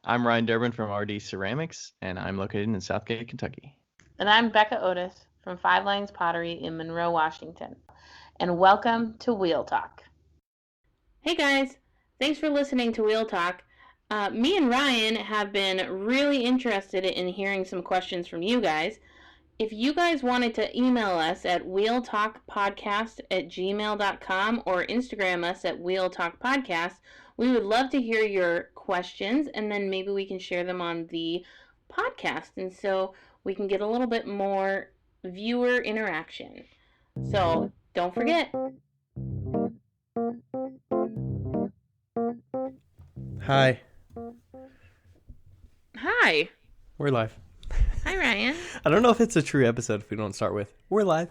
I'm Ryan Durbin from RD Ceramics, and I'm located in Southgate, Kentucky. And I'm Becca Otis from Five Lines Pottery in Monroe, Washington. And welcome to Wheel Talk. Hey guys, thanks for listening to Wheel Talk. Me and Ryan have been really interested in hearing some questions from you guys. If you guys wanted to email us at wheeltalkpodcast@gmail.com or Instagram us at wheeltalkpodcast, we would love to hear your questions, and then maybe we can share them on the podcast, and so we can get a little bit more viewer interaction. So don't forget. Hi. Hi. We're live. Hi, Ryan. I don't know if it's a true episode if we don't start with, we're live.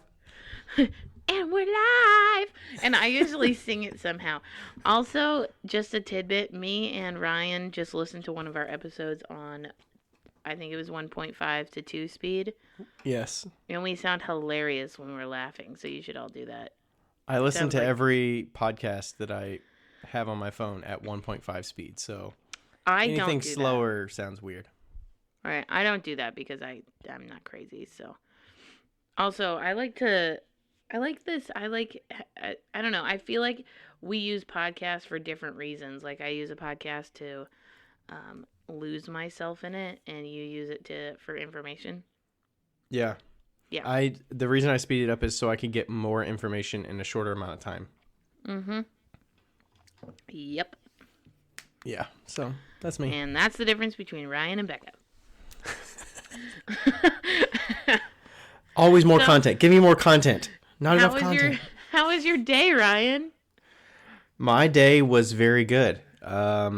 And we're live. And I usually sing it somehow. Also, just a tidbit, me and Ryan just listened to one of our episodes on, I think it was 1.5 to 2 speed. Yes. And we sound hilarious when we're laughing, so you should all do that. I listen to every podcast that I have on my phone at 1.5 speed, so anything slower sounds weird. All right, I don't do that because I'm not crazy. So, also, I don't know. I feel like we use podcasts for different reasons. Like I use a podcast to lose myself in it, and you use it for information. Yeah. Yeah. The reason I speed it up is so I can get more information in a shorter amount of time. Mm-hmm. Yep. Yeah, so that's me. And that's the difference between Ryan and Becca. Always more content. Give me more content. Not enough content. How was your day, Ryan? My day was very good. I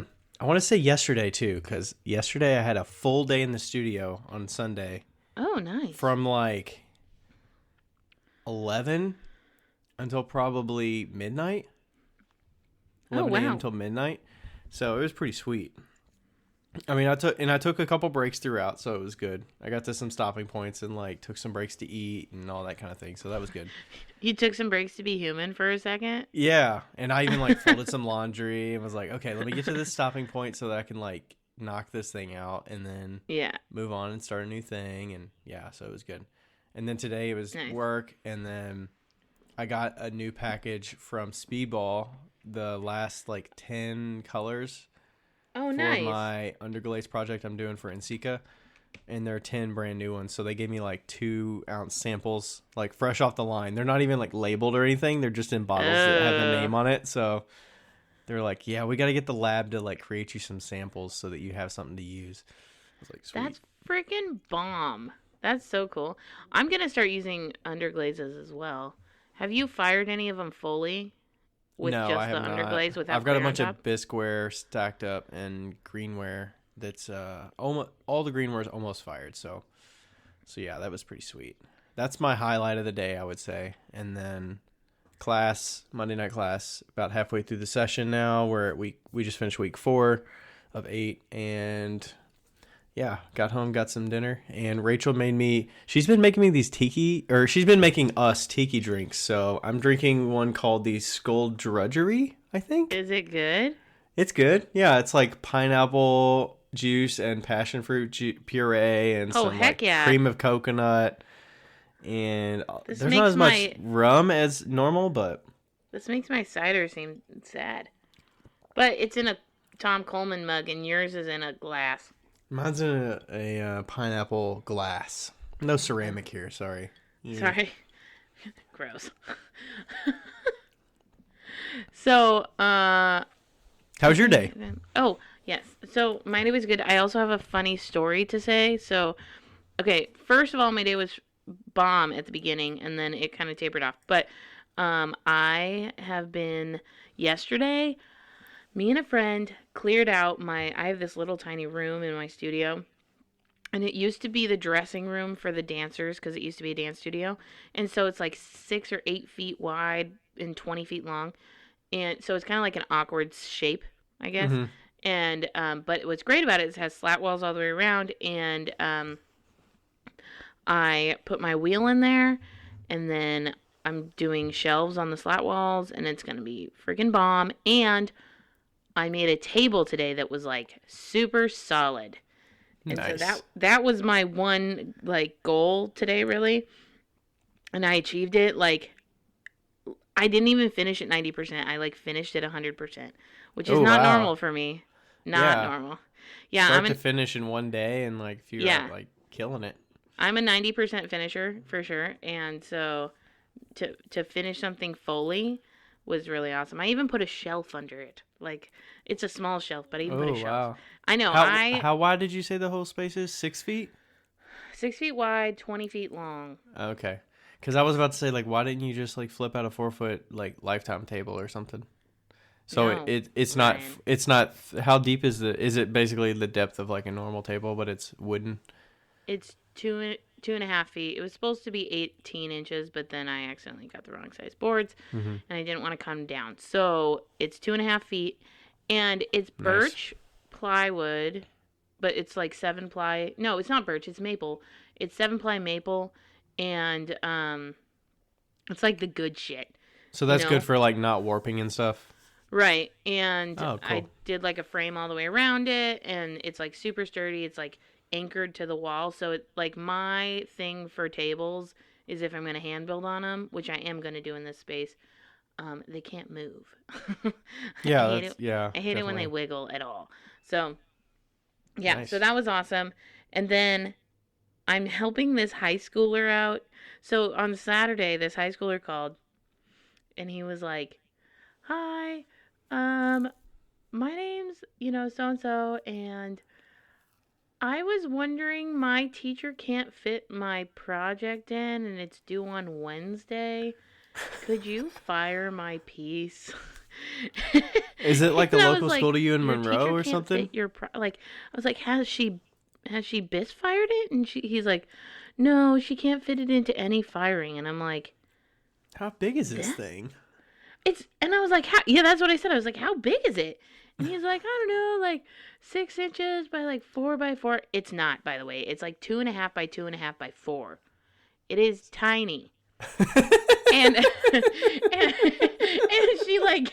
want to say yesterday, too, because yesterday I had a full day in the studio on Sunday. Oh, nice. From like 11 until probably midnight. 11 a.m. until midnight. So it was pretty sweet. I mean, I took a couple breaks throughout, so it was good. I got to some stopping points and like took some breaks to eat and all that kind of thing. So that was good. You took some breaks to be human for a second? Yeah, and I even like folded some laundry and was like, okay, let me get to this stopping point so that I can like knock this thing out and then move on and start a new thing. And yeah, so it was good. And then today it was work, and then I got a new package from Speedball, the last like 10 colors. Oh, for nice. my underglaze project I'm doing for Ensika, and there are 10 brand new ones. So they gave me like 2-ounce samples, like fresh off the line. They're not even like labeled or anything. They're just in bottles that have the name on it. So they're like, yeah, we got to get the lab to like create you some samples so that you have something to use. I was like, sweet. That's freaking bomb. That's so cool. I'm going to start using underglazes as well. Have you fired any of them fully? With no, just I have the not. underglaze without I've got a bunch of bisqueware stacked up and greenware that's almost all the greenware is almost fired. So yeah, that was pretty sweet. That's my highlight of the day, I would say. And then Monday night class, about halfway through the session now. We just finished week 4 of 8, and yeah, got home, got some dinner, and Rachel she's been making us tiki drinks. So I'm drinking one called the Skullduggery, I think. Is it good? It's good. Yeah, it's like pineapple juice and passion fruit puree and some cream of coconut. And there's not as much rum as normal, but this makes my cider seem sad. But it's in a Tom Coleman mug, and yours is in a glass. Mine's in a pineapple glass. No ceramic here, sorry. Sorry. Gross. So, how was your day? Oh, yes. So, my day was good. I also have a funny story to say. So, okay, first of all, my day was bomb at the beginning, and then it kind of tapered off. But I have been, yesterday, me and a friend cleared out I have this little tiny room in my studio, and it used to be the dressing room for the dancers because it used to be a dance studio. And so it's like 6 or 8 feet wide and 20 feet long. And so it's kind of like an awkward shape, I guess. Mm-hmm. And, but what's great about it is it has slat walls all the way around. And, I put my wheel in there, and then I'm doing shelves on the slat walls, and it's going to be freaking bomb. And I made a table today that was like super solid. And so Nice. that was my one like goal today, really. And I achieved it. Like, I didn't even finish at 90%. I like finished at 100%, which is Oh not wow. normal for me. Not Yeah. normal. Yeah, Start to finish in one day, and like if you're yeah, like killing it. I'm a 90% finisher for sure. And so to finish something fully was really awesome. I even put a shelf under it. Like, it's a small shelf, but I even put a Oh shelf. wow. I know. How wide did you say the whole space is? 6 feet? 6 feet wide, 20 feet long. Okay. Because I was about to say, like, why didn't you just like flip out a 4 foot like lifetime table or something? So No, it's Ryan. not how deep is it basically the depth of like a normal table, but it's wooden? It's 2.5 feet. It was supposed to be 18 inches, but then I accidentally got the wrong size boards, Mm-hmm. and I didn't want to come down. So it's 2.5 feet, and it's Nice. birch plywood, but it's like 7-ply. No, it's not birch. It's maple. It's 7-ply maple, and it's like the good shit. So that's know? good for like not warping and stuff. Right, and Oh, I cool. did like a frame all the way around it, and it's like super sturdy. It's like anchored to the wall, so it like my thing for tables is if I'm gonna hand build on them, which I am gonna do in this space. They can't move. Yeah, I hate that's it. yeah, I hate it when they definitely. wiggle at all. So yeah, so Nice. that was awesome. And then I'm helping this high schooler out. So on Saturday, this high schooler called, and he was like, "Hi, my name's, so and so, and I was wondering, my teacher can't fit my project in and it's due on Wednesday. Could you fire my piece?" Is it like a And I was local school like, to you in "Your Monroe teacher or can't something? fit your like I was like, has she bis fired it?" And he's like, "No, she can't fit it into any firing." And I'm like, How big is this "That thing? and I was like, yeah, that's what I said. I was like, "How big is it?" And he's like, "I don't know, like 6 inches by like 4 by 4." It's not, by the way. It's like 2.5 by 2.5 by 4. It is tiny. And and she like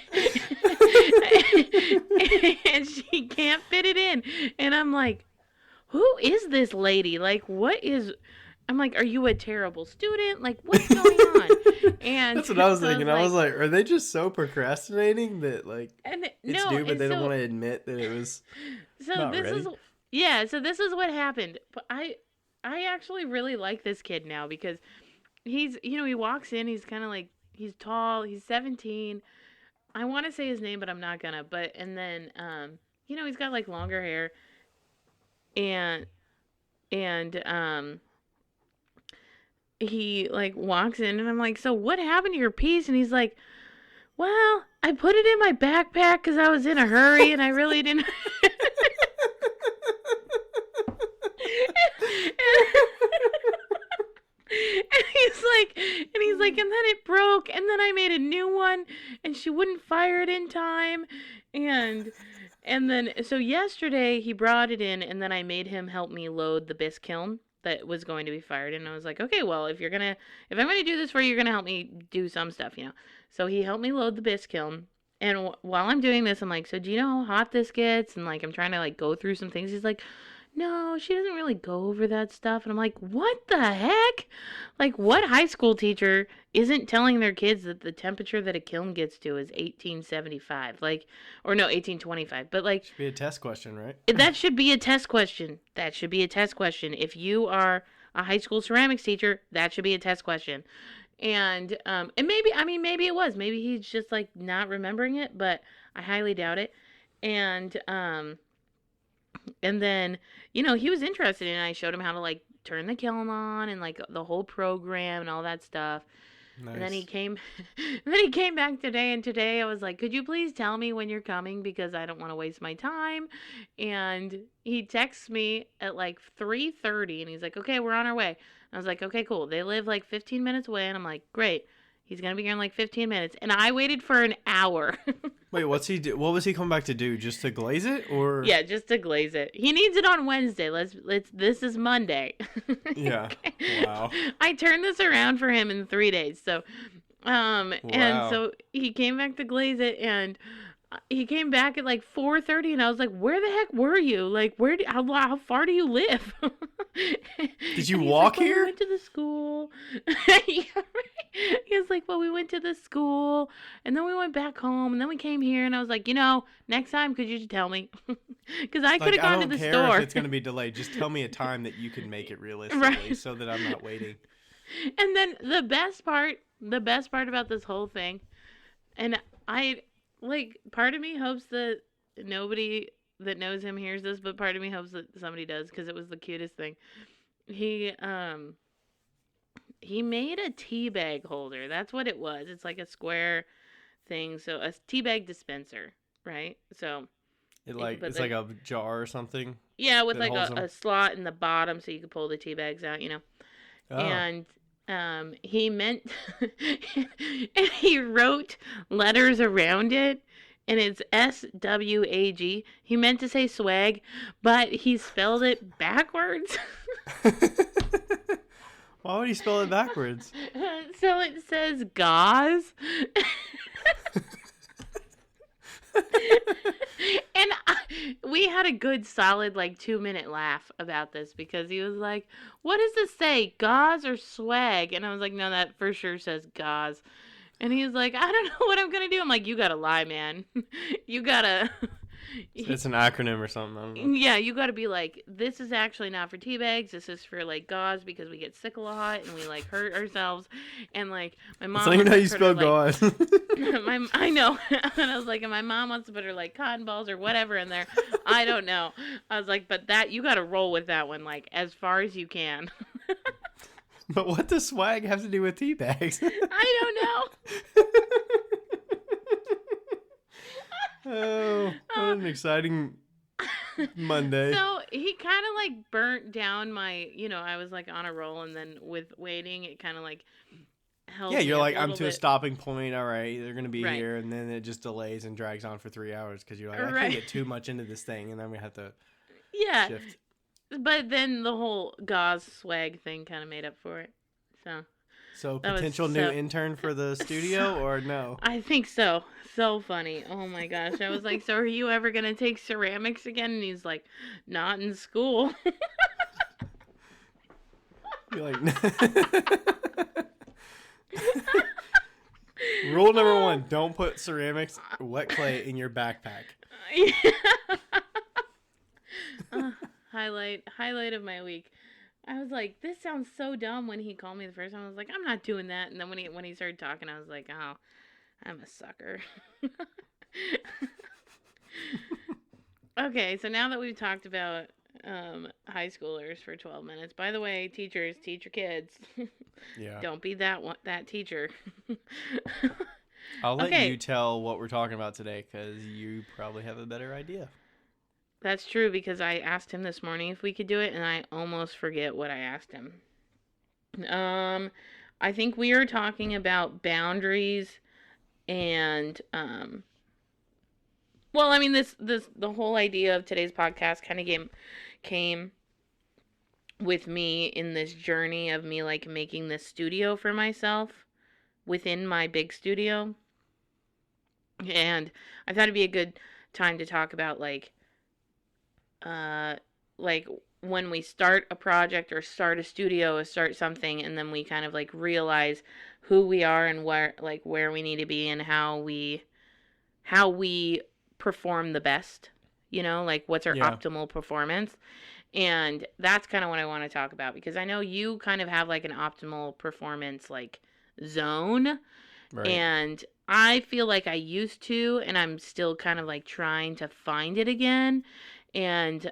and she can't fit it in. And I'm like, "Who is this lady? Like, what is?" I'm like, "Are you a terrible student? Like, what's going on?" And That's what I was so I thinking. I was like, are they just so procrastinating that like and it's no, due, but and they don't want to admit that it was so not this ready? is yeah, so this is what happened. But I actually really like this kid now because he walks in, he's kind of like, he's tall, he's 17. I want to say his name, but I'm not gonna. But and then he's got like longer hair, and and he like walks in, and I'm like, "So what happened to your piece?" And he's like, "Well, I put it in my backpack because I was in a hurry and I really didn't." And then it broke, and then I made a new one, and she wouldn't fire it in time, and then so yesterday he brought it in, and then I made him help me load the bisque kiln that was going to be fired, and I was like, "Okay, well, if I'm gonna do this for you, you're gonna help me do some stuff." So he helped me load the bisque kiln. And while I'm doing this, I'm like, "So do you know how hot this gets?" And like, I'm trying to like go through some things. He's like, "No, she doesn't really go over that stuff." And I'm like, "What the heck? Like, what high school teacher isn't telling their kids that the temperature that a kiln gets to is 1875? Like, or no, 1825. But like, Should be a test question, right? that should be a test question. That should be a test question. If you are a high school ceramics teacher, that should be a test question. And maybe it was. Maybe he's just like not remembering it, but I highly doubt it. And then, he was interested in it. I showed him how to like turn the kiln on and like the whole program and all that stuff. And then he Nice. came and then he came back today, and today I was like, "Could you please tell me when you're coming because I don't want to waste my time?" And he texts me at like 3:30, and he's like, "Okay, we're on our way." I was like, "Okay, cool." They live like 15 minutes away, and I'm like, "Great. He's going to be here in like 15 minutes." And I waited for an hour. Wait, what's he do? What was he coming back to do? Just to glaze it, or Yeah, just to glaze it. He needs it on Wednesday. Let's this is Monday. yeah? Okay. Wow. I turned this around for him in 3 days. So and Wow. so he came back to glaze it, and he came back at like 4:30, and I was like, "Where the heck were you? Like, how far do you live?" Did you And he's walk like, "Well, here? we went to the school." Yeah, right. He was like, "Well, we went to the school, and then we went back home, and then we came here." And I was like, next time, could you just tell me? Because I could Like, have I gone to don't the care store. if it's going to be delayed. Just tell me a time that you can make it realistically Right. so that I'm not waiting. And then the best part about this whole thing, and I like, part of me hopes that nobody that knows him hears this, but part of me hopes that somebody does, because it was the cutest thing. He he made a tea bag holder. That's what it was. It's like a square thing, so a tea bag dispenser, right? So It's like a jar or something yeah, with that like holds a, them. a slot in the bottom so you could pull the tea bags out. Oh, And he meant and he wrote letters around it, and it's SWAG. He meant to say swag, but he spelled it backwards. why would he spell it backwards? So it says gauze. And we had a good solid like 2-minute laugh about this, because he was like, "What does this say, gauze or swag?" And I was like, "No, that for sure says gauze." And he was like, "I don't know what I'm gonna do." I'm like, "You gotta lie, man. You gotta." It's an acronym or something. I don't know. Yeah, you gotta be like, "This is actually not for tea bags. This is for like gauze, because we get sick a lot and we like hurt ourselves." And like my mom. That's not even how you wants to put her, spell like, gauze. I know. And I was like, and my mom wants to put her like cotton balls or whatever in there. I don't know. I was like, but that, you got to roll with that one like as far as you can. But what does swag have to do with tea bags? I don't know. Oh, what an exciting Monday. So he kind of like burnt down my, I was like on a roll, and then with waiting, it kind of like held Yeah, me you're up like, a I'm little to a bit. stopping point. All right, they're gonna be Right. here, and then it just delays and drags on for 3 hours because you're like, I Right. can't get too much into this thing, and then we have to Yeah. shift. But then the whole gauze swag thing kind of made up for it. So that was Potential new intern for the studio, or no? I think so. So funny. Oh my gosh. I was like, "So are you ever going to take ceramics again?" And he's like, "Not in school." You're like, rule number 1: don't put ceramics, wet clay in your backpack. Highlight of my week. I was like, "This sounds so dumb." When he called me the first time, I was like, "I'm not doing that." And then when he started talking, I was like, "Oh, I'm a sucker." Okay, so now that we've talked about high schoolers for 12 minutes. By the way, teachers, teach your kids. Yeah. Don't be that teacher. I'll let Okay. you tell what we're talking about today because you probably have a better idea. That's true, because I asked him this morning if we could do it, and I almost forget what I asked him. I think we are talking about boundaries and well, I mean, the whole idea of today's podcast kind of came with me in this journey of me like making this studio for myself within my big studio. And I thought it'd be a good time to talk about like when we start a project or start a studio or start something, and then we kind of like realize who we are and where we need to be and how we perform the best, like what's our optimal performance. And that's kind of what I want to talk about, because I know you kind of have like an optimal performance like zone. Right. And I feel like I used to, and I'm still kind of like trying to find it again. And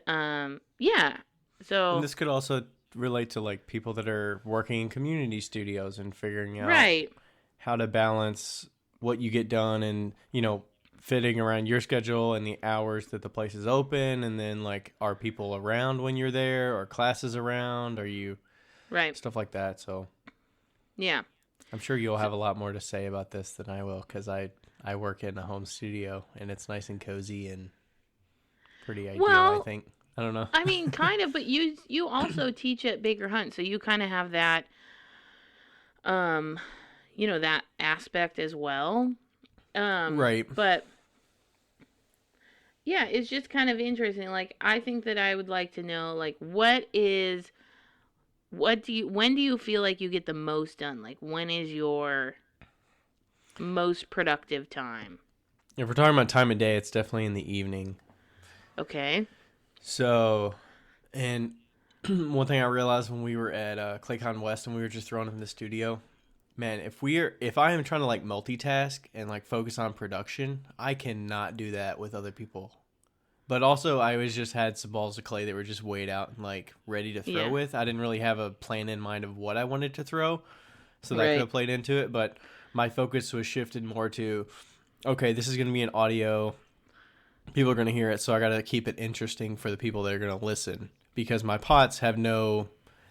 yeah. So And this could also relate to like people that are working in community studios and figuring out right. how to balance what you get done and, fitting around your schedule and the hours that the place is open. And then like, are people around when you're there, or classes around? Are you Right. stuff like that? So Yeah. I'm sure you'll have a lot more to say about this than I will, because I work in a home studio and it's nice and cozy and pretty ideal, I think. I don't know. I mean, kind of, but you also teach at Baker Hunt, so you kind of have that, that aspect as well. Right. But yeah, it's just kind of interesting. Like, I think that I would like to know, like, when do you feel like you get the most done? Like, when is your most productive time? If we're talking about time of day, it's definitely in the evening. Okay. So, and one thing I realized when we were at ClayCon West and we were just thrown in the studio, man, if I am trying to like multitask and like focus on production, I cannot do that with other people. But also, I always just had some balls of clay that were just weighed out and like ready to throw Yeah. with. I didn't really have a plan in mind of what I wanted to throw, so that could Right. have played into it. But my focus was shifted more to, okay, this is going to be an audio. People are going to hear it, so I got to keep it interesting for the people that are going to listen. Because my pots have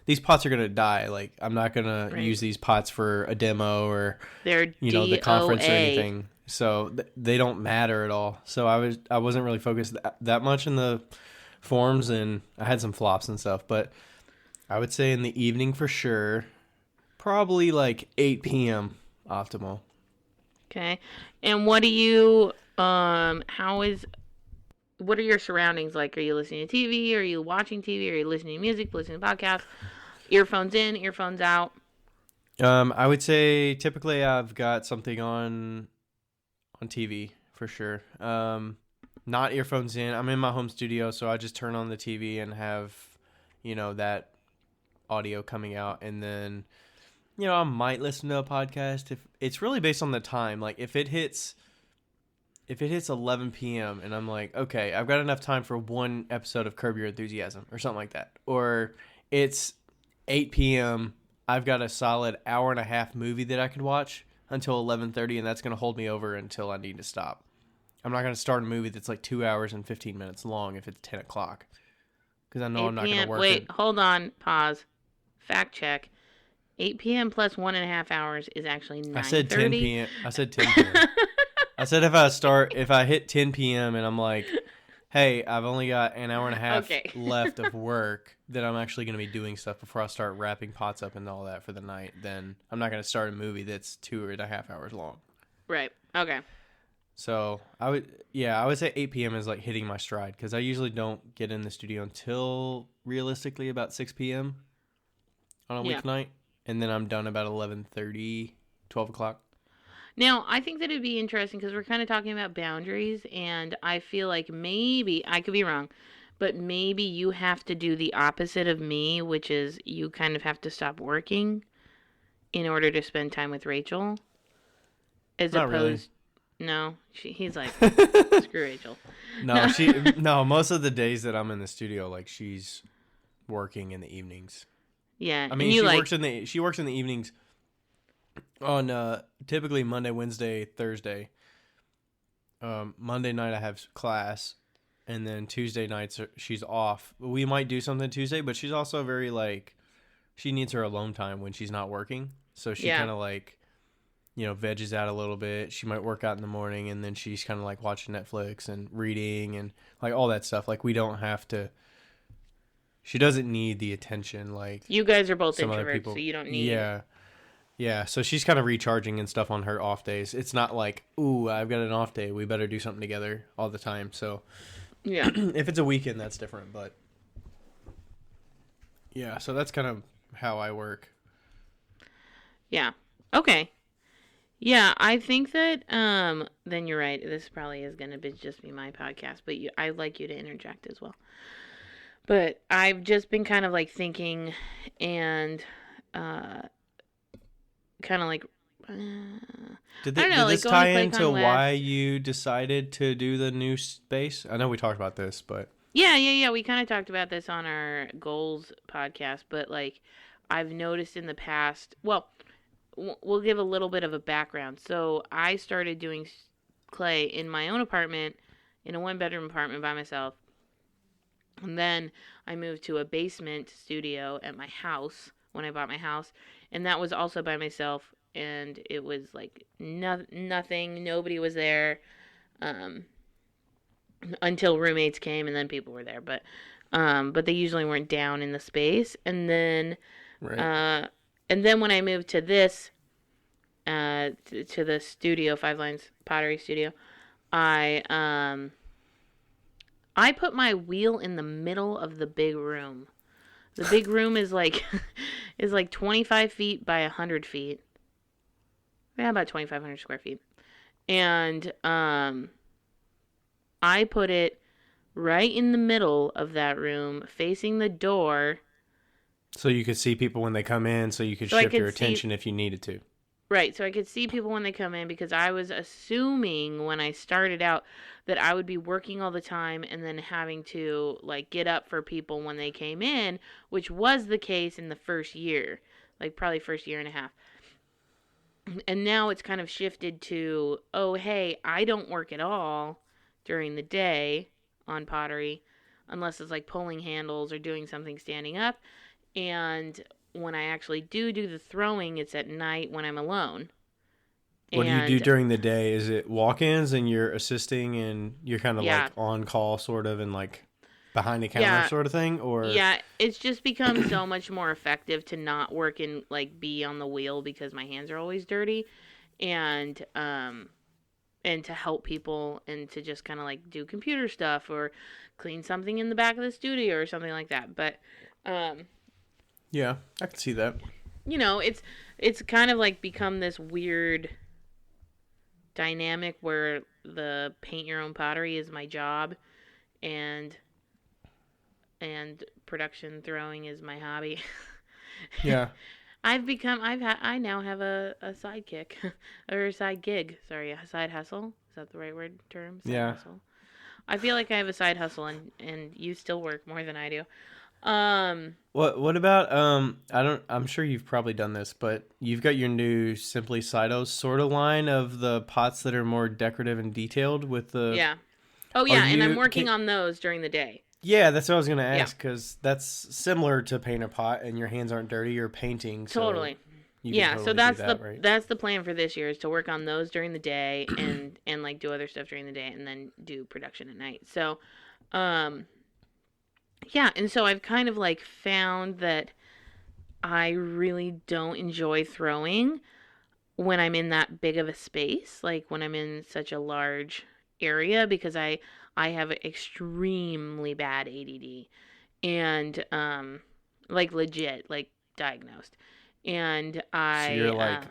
these pots are going to die. Like, I'm not going to use these pots for a demo or, They're the conference or DOA. anything. So they don't matter at all. So I wasn't really focused that much in the forms, and I had some flops and stuff. But I would say in the evening for sure, probably like 8 p.m. optimal. Okay. And what do you what are your surroundings like? Are you listening to TV? Are you watching TV? Are you listening to music, listening to podcasts? Earphones in, earphones out? I would say typically I've got something on TV for sure. Not earphones in. I'm in my home studio, so I just turn on the TV and have, that audio coming out, and then, I might listen to a podcast. If it's really based on the time, like if it hits 11 p.m. and I'm like, okay, I've got enough time for one episode of Curb Your Enthusiasm or something like that, or it's 8 p.m. I've got a solid hour and a half movie that I could watch until 11:30, and that's going to hold me over until I need to stop. I'm not going to start a movie that's like 2 hours and 15 minutes long if it's 10 o'clock, because I know I'm not going to work. Wait, hold on, pause. Fact check. 8 p.m. plus 1.5 hours is actually 9:30. I said 10 p.m. I said 10 p.m. I said if I hit 10 p.m. and I'm like, hey, I've only got an hour and a half left of work that I'm actually going to be doing stuff before I start wrapping pots up and all that for the night, then I'm not going to start a movie that's 2.5 hours long. Right. Okay. So I would say 8 p.m. is like hitting my stride, because I usually don't get in the studio until realistically about 6 p.m. on a weeknight, and then I'm done about 11:30, 12 o'clock. Now, I think that it'd be interesting because we're kind of talking about boundaries, and I feel like maybe, I could be wrong, but maybe you have to do the opposite of me, which is you kind of have to stop working in order to spend time with Rachel. Not really. No, he's like, screw Rachel. No, most of the days that I'm in the studio, like, she's working in the evenings. Yeah. I mean, she works in the evenings on typically Monday, Wednesday, Thursday. Monday night I have class, and then Tuesday nights she's off. We might do something Tuesday, but she's also very like, she needs her alone time when she's not working. So she kind of like, veggies out a little bit. She might work out in the morning, and then she's kind of like watching Netflix and reading and like all that stuff. Like, we don't have to. She doesn't need the attention like you guys are both some other introverts, people. so you don't need. Yeah. So she's kind of recharging and stuff on her off days. It's not like, ooh, I've got an off day, we better do something together all the time. So yeah, if it's a weekend, that's different. But yeah, so that's kind of how I work. Yeah. Okay. Yeah, I think that then you're right. This probably is going to just be my podcast, but I'd like you to interject as well. But I've just been kind of like thinking and kind of like did this tie into why you decided to do the new space? I know we talked about this, but yeah, we kind of talked about this on our goals podcast, but like I've noticed in the past, well, we'll give a little bit of a background. So I started doing clay in my own apartment, in a 1-bedroom apartment by myself. And then I moved to a basement studio at my house when I bought my house. And that was also by myself. And it was like nothing. Nobody was there until roommates came, and then people were there. But they usually weren't down in the space. And then right. And then when I moved to this, to the studio, Five Lines Pottery Studio, I I put my wheel in the middle of the big room. The big room is like is like 25 feet by 100 feet. Yeah, about 2,500 square feet. And I put it right in the middle of that room, facing the door. So you could see people when they come in, so you could So I shift your could see, attention if you needed to. right, so I could see people when they come in because I was assuming when I started out that I would be working all the time and then having to like get up for people when they came in, which was the case in the first year, like probably first year and a half. And now it's kind of shifted to, oh, hey, I don't work at all during the day on pottery unless it's like pulling handles or doing something standing up. And when I actually do the throwing, it's at night when I'm alone. What do you do And during the day? Is it walk-ins and you're assisting and you're kind of yeah, like on call sort of and like behind the counter yeah, sort of thing? Or yeah, it's just become so much more effective to not work and like be on the wheel because my hands are always dirty. And to help people and to just kind of like do computer stuff or clean something in the back of the studio or something like that. But yeah, I can see that. you know, it's kind of like become this weird dynamic where the paint your own pottery is my job and production throwing is my hobby. Yeah. I now have a sidekick or a side gig. Sorry, a side hustle. Is that the right word term? Side Yeah. hustle. I feel like I have a side hustle and you still work more than I do. What about I'm sure you've probably done this, but you've got your new Simply Cytos sort of line of the pots that are more decorative and detailed with the Yeah. Oh yeah, and I'm working can, on those during the day. Yeah, that's what I was going to Yeah. ask because that's similar to paint a pot and your hands aren't dirty, you're painting. So Totally. you can Yeah, totally so that's do that, right? that's the plan for this year is to work on those during the day and like do other stuff during the day and then do production at night. So, yeah, and so I've kind of like found that I really don't enjoy throwing when I'm in that big of a space, like when I'm in such a large area because I have extremely bad ADD and like legit like diagnosed. And So you're I like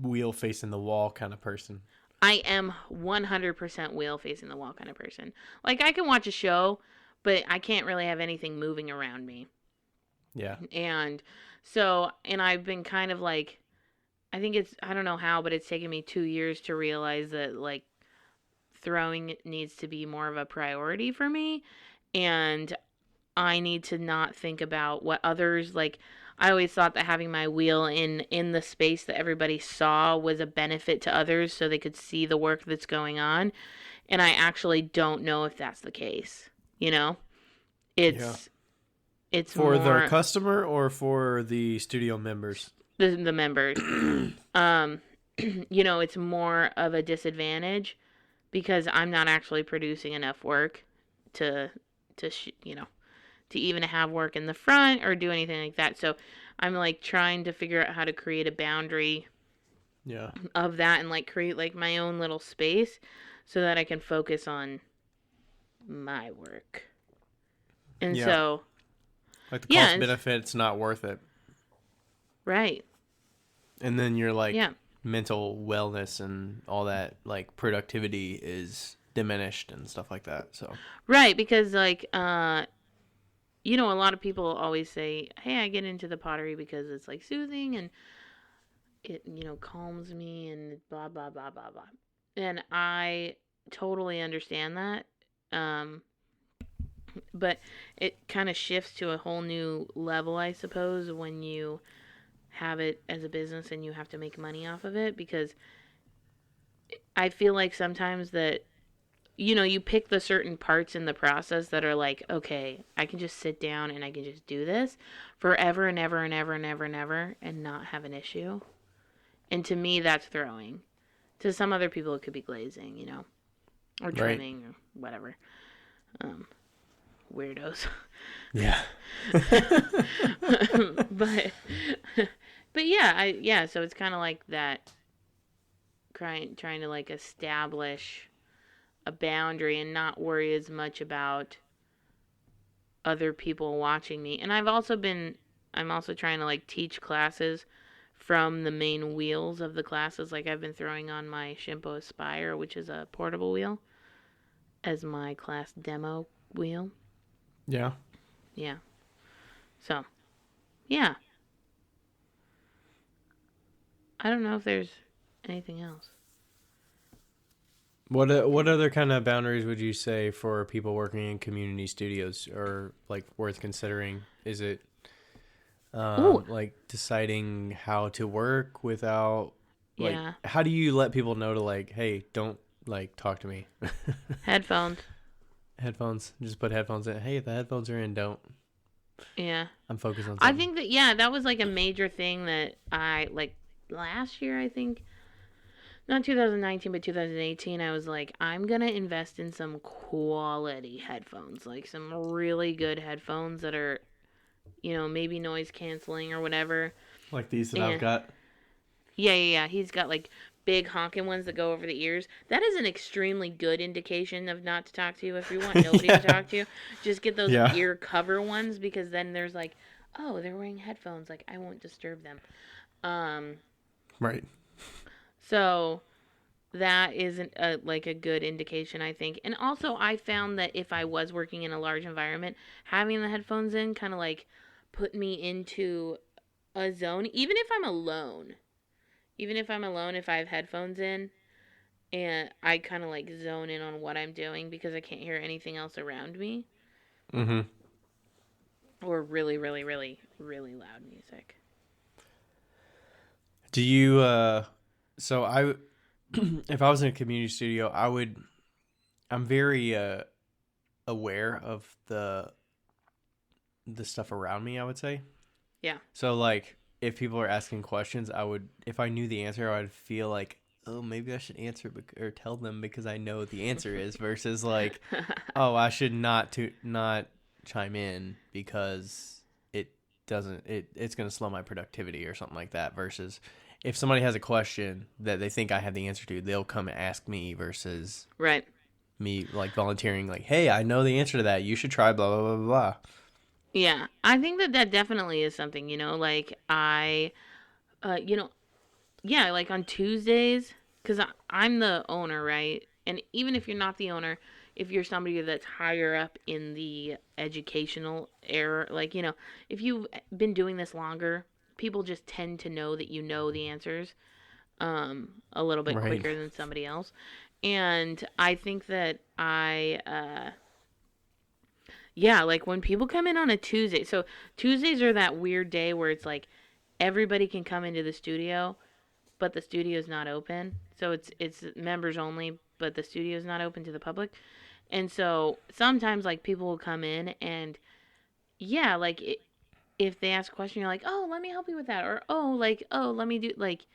wheel facing the wall kind of person. I am 100% wheel facing the wall kind of person. Like I can watch a show, but I can't really have anything moving around me. Yeah. And so, and I've been kind of like, I think I don't know how, but it's taken me 2 years to realize that like throwing needs to be more of a priority for me. And I need to not think about what others like. I always thought that having my wheel in the space that everybody saw was a benefit to others so they could see the work that's going on. And I actually don't know if that's the case. You know? It's for more the customer or for the studio members. the members. You know, it's more of a disadvantage because I'm not actually producing enough work to you know, to even have work in the front or do anything like that. So I'm like trying to figure out how to create a boundary of that and like create like my own little space so that I can focus on my work. And so like the cost benefit, it's not worth it. Right. And then you're like mental wellness and all that like productivity is diminished and stuff like that. So right, because like you know, a lot of people always say, hey, I get into the pottery because it's like soothing and it, you know, calms me and blah, blah, blah, blah, blah. And I totally understand that. But it kind of shifts to a whole new level, I suppose, when you have it as a business and you have to make money off of it. Because I feel like sometimes that, you know, you pick the certain parts in the process that are like, okay, I can just sit down and I can just do this forever and ever and ever and ever and ever and not have an issue. And to me, that's throwing. To some other people, it could be glazing, you know, or trimming or whatever. Weirdos. Yeah. but yeah, so it's kind of like that trying to like establish a boundary and not worry as much about other people watching me. And I'm also trying to like teach classes from the main wheels of the classes. Like I've been throwing on my Shimpo Aspire, which is a portable wheel, as my class demo wheel. Yeah. Yeah. So, yeah. I don't know if there's anything else. What other kind of boundaries would you say for people working in community studios are like worth considering? Is it like deciding how to work without like Yeah. how do you let people know to like, hey, don't like talk to me? Headphones. Headphones. Just put headphones in. Hey, the headphones are in, don't. Yeah. I'm focused on I something. think that that was like a major thing that I like last year, I think. Not 2019, but 2018, I was like, I'm going to invest in some quality headphones, like some really good headphones that are, maybe noise canceling or whatever. Like these that I've And got. yeah. He's got like big honking ones that go over the ears. That is an extremely good indication of not to talk to you. If you want nobody to talk to you, just get those ear cover ones, because then there's like, oh, they're wearing headphones. Like, I won't disturb them. Right. So that isn't like a good indication, I think. And also, I found that if I was working in a large environment, having the headphones in kind of like put me into a zone, even if I'm alone. Even if I'm alone, if I have headphones in, and I kind of like zone in on what I'm doing because I can't hear anything else around me. Mm-hmm. Or really, really, really, really loud music. Do you so I if I was in a community studio, I'm very aware of the stuff around me, I would say. Yeah. So like if people are asking questions, if I knew the answer, I would feel like, oh, maybe I should answer or tell them because I know what the answer is, versus like, oh, I should not chime in because it's going to slow my productivity or something like that, versus if somebody has a question that they think I have the answer to, they'll come and ask me, versus Right. me like volunteering like, hey, I know the answer to that, you should try blah blah blah blah. Yeah, I think that definitely is something, like yeah, like on Tuesdays, because I'm the owner, right? And even if you're not the owner, if you're somebody that's higher up in the educational era, like, if you've been doing this longer, people just tend to know that you know the answers a little bit Right. quicker than somebody else. And I think that yeah, like when people come in on a Tuesday. So Tuesdays are that weird day where it's like everybody can come into the studio, but the studio's not open. So it's members only, but the studio's not open to the public. And so sometimes like people will come in and yeah, like if they ask a question, you're like, oh, let me help you with that, or oh, let me do like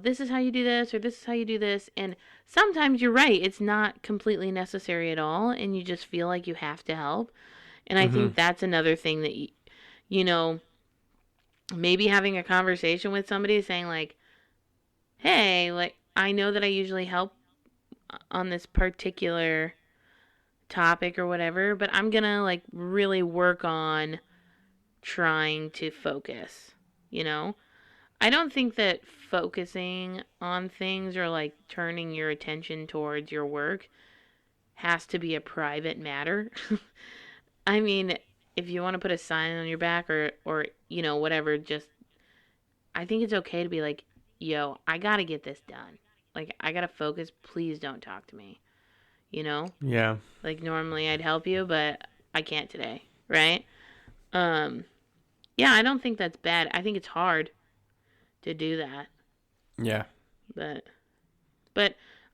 this is how you do this, or this is how you do this. And sometimes you're right, it's not completely necessary at all, and you just feel like you have to help. And I Mm-hmm. think that's another thing that, maybe having a conversation with somebody saying, like, hey, like, I know that I usually help on this particular topic or whatever, but I'm gonna, like, really work on trying to focus, I don't think that focusing on things or like turning your attention towards your work has to be a private matter. I mean, if you want to put a sign on your back or whatever, just I think it's okay to be like, "Yo, I got to get this done. Like I got to focus. Please don't talk to me." Yeah. Like normally I'd help you, but I can't today, right? Um yeah, I don't think that's bad. I think it's hard to do that. Yeah. But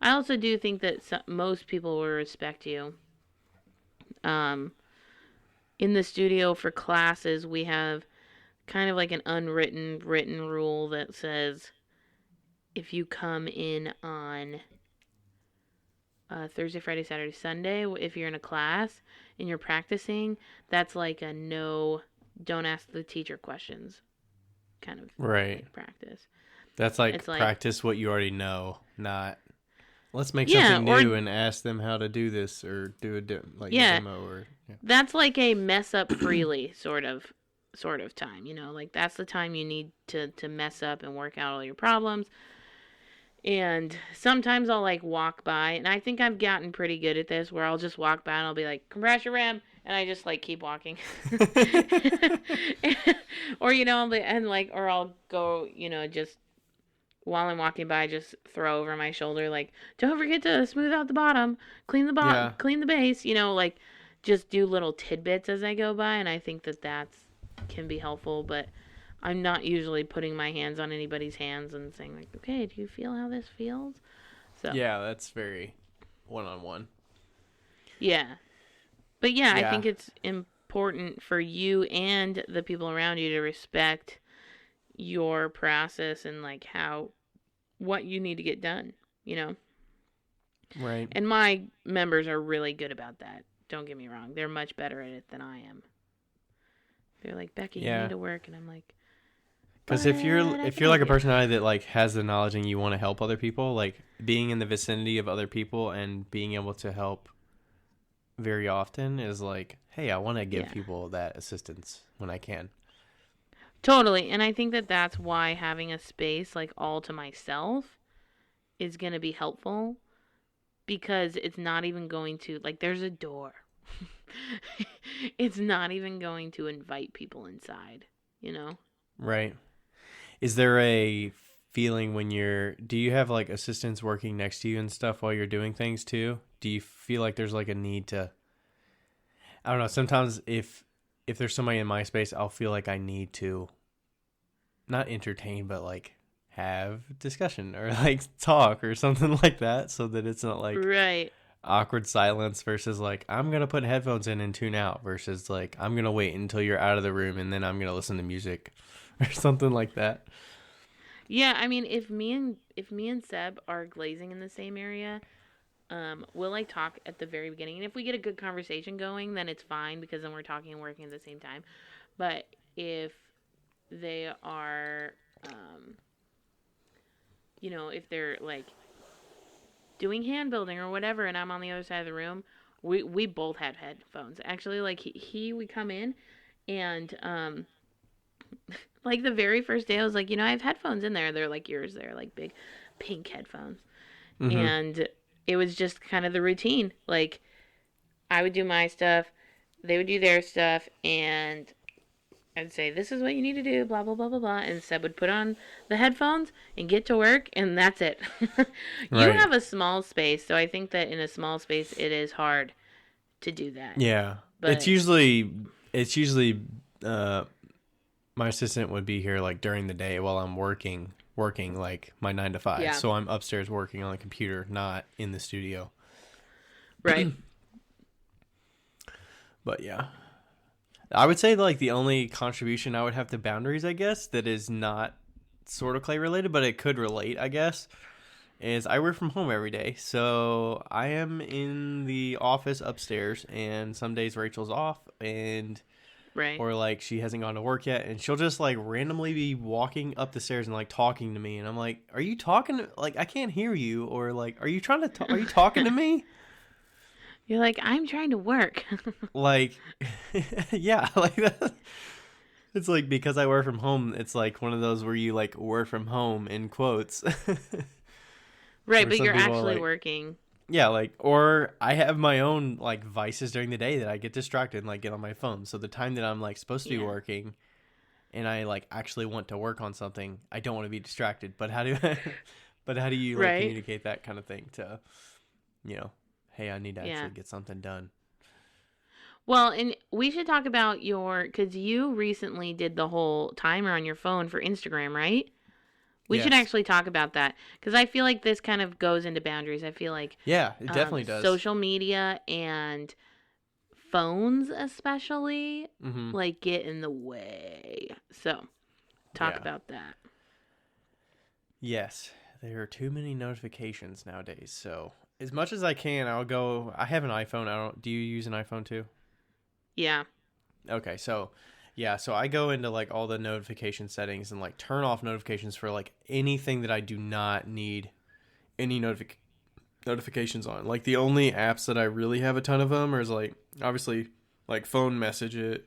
I also do think that most people will respect you. Um, in the studio for classes, we have kind of like an unwritten written rule that says if you come in on Thursday, Friday, Saturday, Sunday, if you're in a class and you're practicing, that's like a no, don't ask the teacher questions kind of Right. like practice. That's like It's like practice what you already know, not let's make Yeah, something or new and ask them how to do this or do a yeah, demo or yeah. that's like a mess up freely sort of time, like that's the time you need to mess up and work out all your problems. And sometimes I'll like walk by, and I think I've gotten pretty good at this, where I'll just walk by and I'll be like, compressor ram, and I just like keep walking. Or I'll be, and like, or I'll go, just while I'm walking by, just throw over my shoulder like, don't forget to smooth out the bottom, Yeah. clean the base, like just do little tidbits as I go by, and I think that that's can be helpful, but I'm not usually putting my hands on anybody's hands and saying like, okay, do you feel how this feels? So Yeah, that's very one-on-one. yeah, but yeah, I Yeah. think it's important for you and the people around you to respect your process and like what you need to get done, Right. And my members are really good about that. Don't get me wrong. They're much better at it than I am. They're like, Becky, you Yeah. need to work. And I'm like, Because if you're like a personality that like has the knowledge and you want to help other people, like being in the vicinity of other people and being able to help very often is like, hey, I want to give people that assistance when I can. Totally. And I think that that's why having a space like all to myself is going to be helpful, because it's not even going to, like, there's a door. It's not even going to invite people inside, Right. Is there a feeling when do you have like assistants working next to you and stuff while you're doing things too? Do you feel like there's like a need to, I don't know, sometimes if there's somebody in my space, I'll feel like I need to not entertain, but like have discussion or like talk or something like that, so that it's not like right. awkward silence versus like I'm gonna put headphones in and tune out versus like I'm gonna wait until you're out of the room and then I'm gonna listen to music or something like that. Yeah, I mean, if me and Seb are glazing in the same area, we'll like talk at the very beginning, and if we get a good conversation going, then it's fine, because then we're talking and working at the same time. But if they are, if they're like doing hand building or whatever, and I'm on the other side of the room, we both had headphones. Actually, like he would come in, and like the very first day, I was like, I have headphones in there. They're like yours. They're like big pink headphones. Mm-hmm. And it was just kind of the routine. Like, I would do my stuff, they would do their stuff, and I'd say, this is what you need to do, blah, blah, blah, blah, blah. And Seb would put on the headphones and get to work, and that's it. You Right. have a small space, so I think that in a small space, it is hard to do that. Yeah. But It's usually my assistant would be here like during the day while I'm working like my 9 to 5. Yeah. So I'm upstairs working on the computer, not in the studio. right. But yeah. I would say like the only contribution I would have to boundaries, I guess, that is not sort of clay related, but it could relate, I guess, is I work from home every day. So I am in the office upstairs, and some days Rachel's off and Right. or like she hasn't gone to work yet, and she'll just like randomly be walking up the stairs and like talking to me, and I'm like, are you talking to, like, I can't hear you, or like, are you talking to me? You're like, I'm trying to work. Like, yeah, like that. It's like, because I work from home, it's like one of those where you like work from home in quotes. Right, Or but some you're people are actually like- working. Yeah, like, or I have my own like vices during the day that I get distracted and like get on my phone. So the time that I'm like supposed to be Yeah. working and I like actually want to work on something, I don't want to be distracted. But how do you like Right. communicate that kind of thing to, hey, I need to Yeah. actually get something done. Well, and we should talk about because you recently did the whole timer on your phone for Instagram, right? We should Yes. actually talk about that, because I feel like this kind of goes into boundaries. I feel like Yeah, it definitely does. social media and phones especially Mm-hmm. like get in the way. So, talk Yeah. about that. Yes, there are too many notifications nowadays. So as much as I can, I'll go. I have an iPhone. Do you use an iPhone too? Yeah. Okay, so yeah, so I go into like all the notification settings and like turn off notifications for like anything that I do not need any notifications on. Like the only apps that I really have a ton of them is like obviously like phone messages,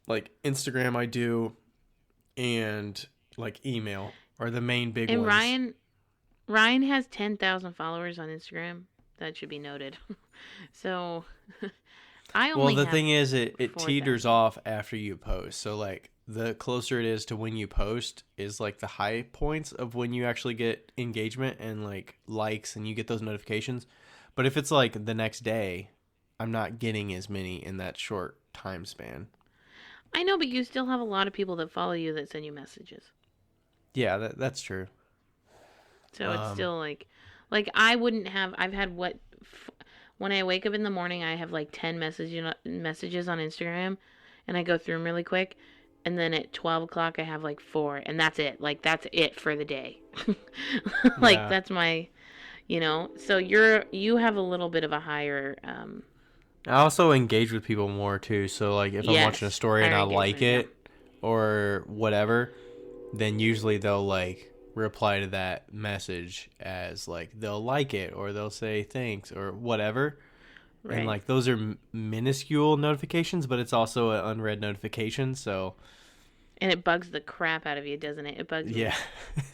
like Instagram I do, and like email are the main big And ones. Ryan has 10,000 followers on Instagram. That should be noted. So I Well, only the have thing is, it teeters 4,000. off after you post. So, like, the closer it is to when you post is, like, the high points of when you actually get engagement and, like, likes and you get those notifications. But if it's, like, the next day, I'm not getting as many in that short time span. I know, but you still have a lot of people that follow you that send you messages. Yeah, that's true. So it's Um, still like I wouldn't have. I've had when I wake up in the morning, I have like 10 messages on Instagram, and I go through them really quick. And then at 12 o'clock, I have like four, and that's it. Like that's it for the day. Like yeah. that's my, So you have a little bit of a higher. I also engage with people more, too. So, like, if I'm watching a Yes, story and higher I like engagement. Yeah. it or whatever, then usually they'll like reply to that message as like they'll like it or they'll say thanks or whatever. And Right. like those are minuscule notifications, but it's also an unread notification. So And it bugs the crap out of you, doesn't it? It bugs yeah,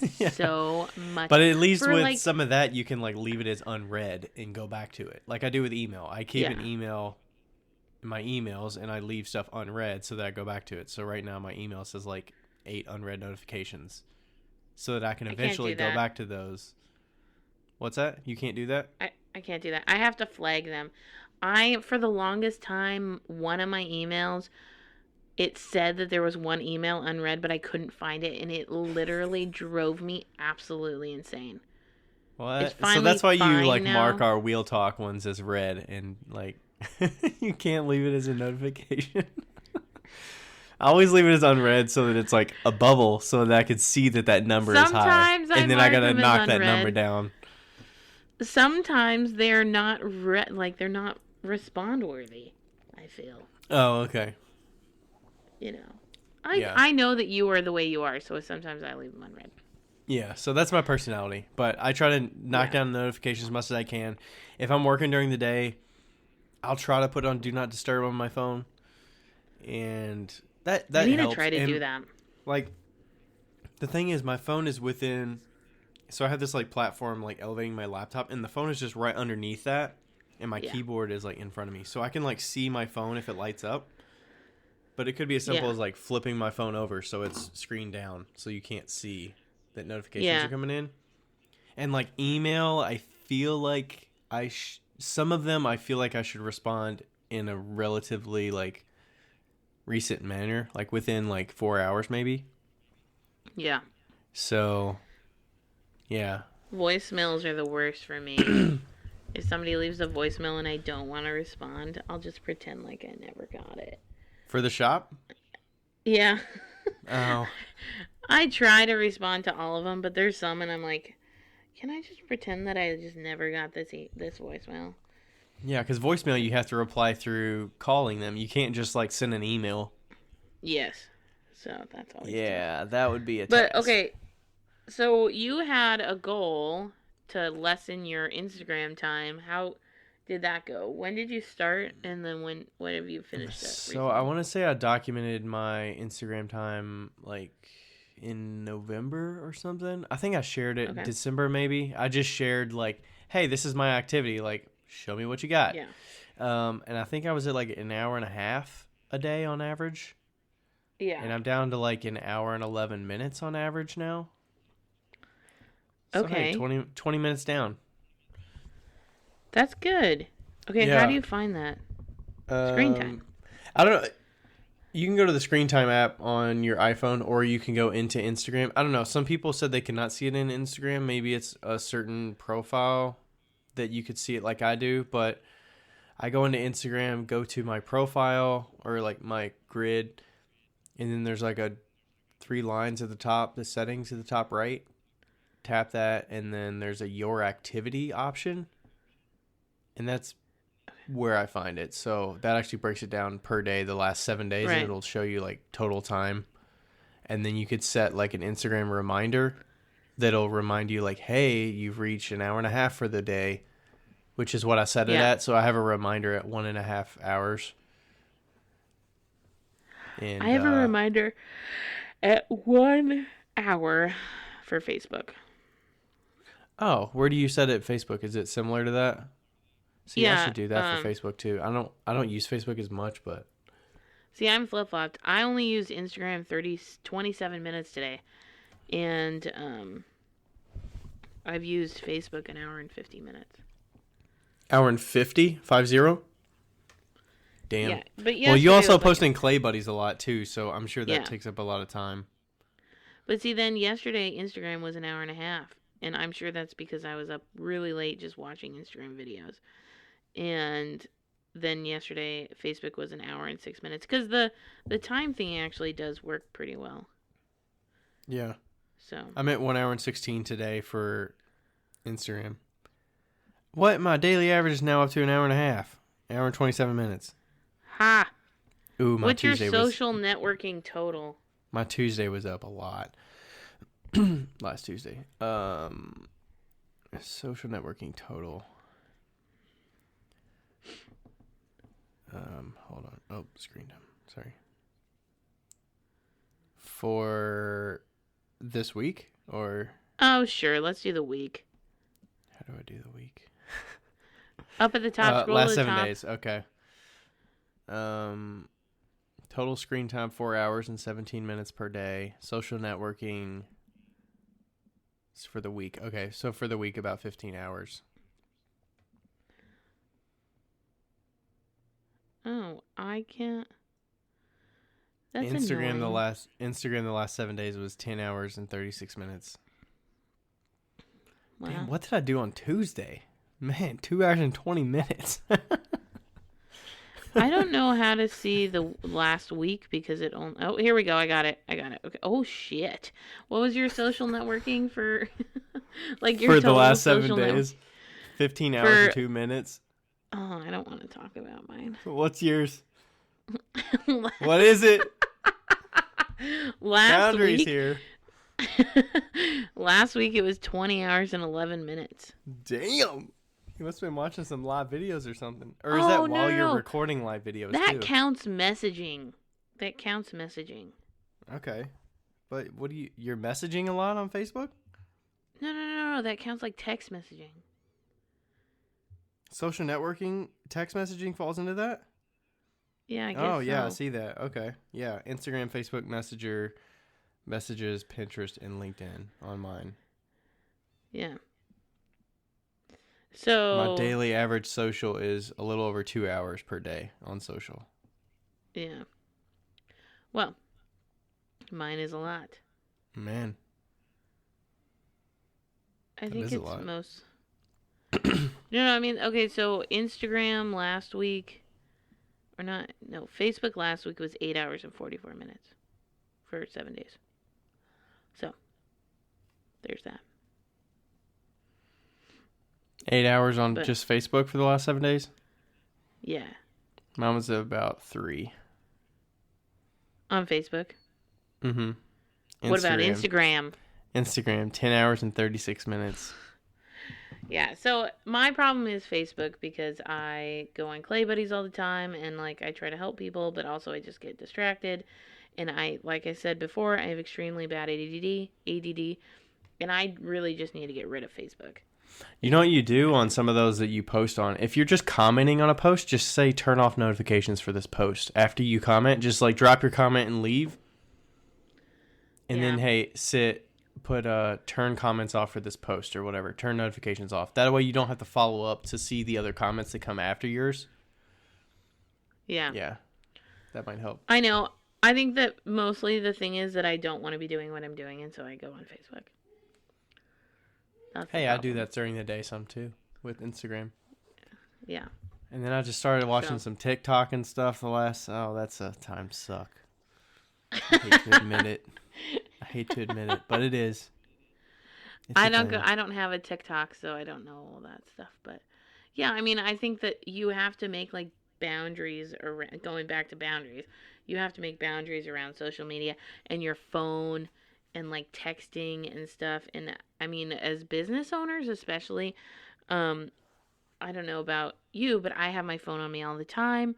me yeah. so much. But at least For with like, some of that, you can like leave it as unread and go back to it. Like I do with email. I keep yeah. an email in my emails and I leave stuff unread so that I go back to it. So right now my email says like 8 unread notifications. So that I can I can't eventually do go that. back to those. What's that? You can't do that? I can't do that. I have to flag them. For the longest time, one of my emails, it said that there was one email unread, but I couldn't find it, and it literally drove me absolutely insane. It's What? So finally that's why you fine like mark now. our wheel talk ones as red and like you can't leave it as a notification. I always leave it as unread so that it's like a bubble so that I can see that that number is high. Sometimes I And then I mark got to them as knock that number unread. down. Sometimes they're not like they're not respond worthy. I feel. Oh, okay. You know. I Yeah. I know that you are the way you are, so sometimes I leave them unread. Yeah, so that's my personality. But I try to knock Yeah. down the notifications as much as I can. If I'm working during the day, I'll try to put on do not disturb on my phone. And that I need to helps. try to do And that. like the thing is my phone is within, so I have this like platform like elevating my laptop and the phone is just right underneath that and my Yeah. keyboard is like in front of me. So I can like see my phone if it lights up. But it could be as simple Yeah. as like flipping my phone over so it's screen down so you can't see that notifications Yeah. are coming in. And like email, I feel like some of them I feel like I should respond in a relatively like recent manner, like within like 4 hours maybe. Yeah. So, yeah. Voicemails are the worst for me. If somebody leaves a voicemail and I don't want to respond, I'll just pretend like I never got it. For the shop? Yeah. Oh. I try to respond to all of them, but there's some and I'm like, can I just pretend that I just never got this voicemail? Yeah, because voicemail you have to reply through calling them. You can't just like send an email. Yes. So that's always tough. Yeah, that would be a But task. okay, so you had a goal to lessen your Instagram time. How did that go? When did you start, and then when have you finished it? So I want to say I documented my Instagram time like in November or something. I think I shared it in Okay. December maybe. I just shared like, hey, this is my activity. Like, show me what you got. Yeah. And I think I was at like an hour and a half a day on average. Yeah. And I'm down to like an hour and 11 minutes on average now. So, Okay. hey, 20 minutes down. That's good. Okay, Yeah. how do you find that? Screen time. I don't know. You can go to the screen time app on your iPhone or you can go into Instagram. I don't know. Some people said they cannot see it in Instagram. Maybe it's a certain profile that you could see it like I do. But I go into Instagram, go to my profile or like my grid. And then there's like 3 lines at the top, the settings at the top right. Tap that. And then there's a your activity option. And that's where I find it. So that actually breaks it down per day, the last 7 days, Right. and it'll show you like total time. And then you could set like an Instagram reminder that'll remind you like, hey, you've reached an hour and a half for the day, which is what I set it Yeah. at. So I have a reminder at 1.5 hours. And I have a reminder at 1 hour for Facebook. oh, where do you set it? Facebook? Is it similar to that? See, I Yeah. should do that for Facebook too. I don't use Facebook as much, but See, I'm flip-flopped. I only used Instagram 27 minutes today. And I've used Facebook an hour and 50 minutes. hour and 50, 50. Damn. Yeah, but Well, you yesterday also was post in Clay Buddies a lot too, so I'm sure that Yeah. takes up a lot of time. But see, then yesterday Instagram was an hour and a half, and I'm sure that's because I was up really late just watching Instagram videos. And then yesterday Facebook was an hour and 6 minutes because the time thing actually does work pretty well. Yeah. So I'm at 1 hour and 16 today for Instagram. What? My daily average is now up to an hour and a half. An hour and 27 minutes. ha. Ooh, my What's your Tuesday social networking total? my Tuesday was up a lot. Last Tuesday. Social networking total. Hold on. Oh, screen time. Sorry. For this week or Oh, sure. Let's do the week. how do I do the week? Up at the top, scroll last to the 7 top. days. Okay. Total screen time 4 hours and 17 minutes per day. Social networking is for the week. Okay, so for the week about 15 hours. Oh, I can't. That's Instagram annoying. the last 7 days was 10 hours and 36 minutes. Wow. Damn, what did I do on Tuesday? Man, 2 hours and 20 minutes. I don't know how to see the last week because it only. Oh, here we go. I got it. Okay. Oh shit! What was your social networking for? Like your For the total last 7 social days, 15 hours For- and 2 minutes. Oh, I don't want to talk about mine. What's yours? What is it? Last Boundaries week. here. Last week it was 20 hours and 11 minutes. Damn. You must have been watching some live videos or something. Or is Oh, that no, while no, you're no. recording live videos That too? counts messaging. That counts messaging. Okay. But what do you're messaging a lot on Facebook? No. That counts like text messaging. Social networking, text messaging falls into that? Yeah, I guess Oh, yeah, I so. see that. Okay. Yeah, Instagram, Facebook, Messenger, Messages, Pinterest, and LinkedIn on mine. Yeah. So My daily average social is a little over 2 hours per day on social. Yeah. Well, mine is a lot. Man, I That think is a it's lot. most. No, I mean, okay, so Instagram last week, or not, no, Facebook last week was 8 hours and 44 minutes for 7 days. So, there's that. 8 hours on But- just Facebook for the last 7 days? Yeah. Mine was about 3. On Facebook. Mm-hmm. What about Instagram? Instagram, 10 hours and 36 minutes. Yeah, so my problem is Facebook because I go on Clay Buddies all the time and like I try to help people, but also I just get distracted. And I, like I said before, I have extremely bad ADD, and I really just need to get rid of Facebook. You know what you do on some of those that you post on? If you're just commenting on a post, just say turn off notifications for this post. After you comment, just like drop your comment and leave. And then, hey, put turn comments off for this post or whatever. Turn notifications off. That way you don't have to follow up to see the other comments that come after yours. Yeah. Yeah, that might help. I know. I think that mostly the thing is that I don't want to be doing what I'm doing, and so I go on Facebook. That's the Hey, I do problem. that during the day some too with Instagram. Yeah. And then I just started watching So- some TikTok and stuff that's a time suck. I hate to admit it, but it is. It's I a don't thing. I don't have a TikTok, so I don't know all that stuff. But yeah, I mean, I think that you have to make like boundaries around going back to boundaries. You have to make boundaries around social media and your phone and like texting and stuff. And I mean, as business owners, especially, um, I don't know about you, but I have my phone on me all the time.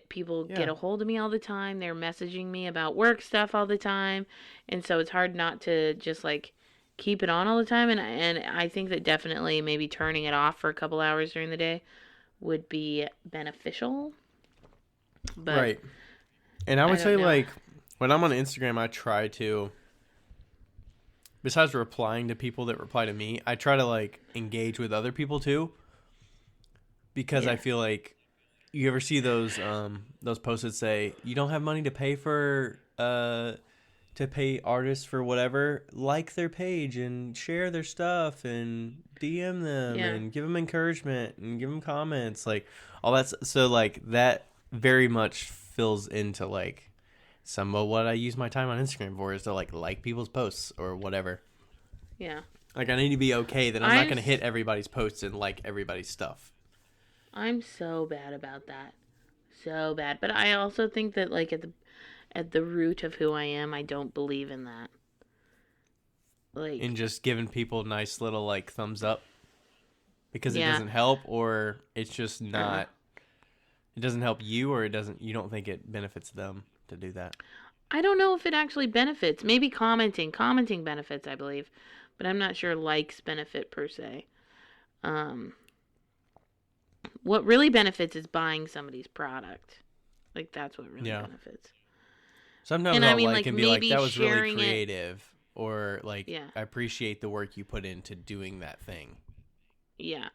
People get Yeah. a hold of me all the time. They're messaging me about work stuff all the time, and so it's hard not to just like keep it on all the time. And I think that definitely maybe turning it off for a couple hours during the day would be beneficial. But Right. And I I would don't say, know. like, when I'm on Instagram, I try to, besides replying to people that reply to me, I try to, like, engage with other people too. Because I Yeah. feel like you ever see those posts that say you don't have money to pay for to pay artists for whatever, like their page and share their stuff and DM them Yeah. and give them encouragement and give them comments, like all that's so like that very much fills into like some of what I use my time on Instagram for is to like people's posts or whatever. Yeah. Like I need to be okay that I'm not I'm going to hit s- everybody's posts and like everybody's stuff. I'm so bad about that. So bad. But I also think that like at the root of who I am, I don't believe in that. And Like, just giving people nice little like thumbs up because it yeah. doesn't help or it's just Uh-uh. not it doesn't help you or it doesn't you don't think it benefits them to do that. I don't know if it actually benefits. Maybe commenting benefits, I believe, but I'm not sure likes benefit per se. Um, what really benefits is buying somebody's product. Like that's what really Yeah. benefits. Sometimes And I I'll mean, like like and be like maybe that was really sharing it. creative or like Yeah, I appreciate the work you put into doing that thing. yeah.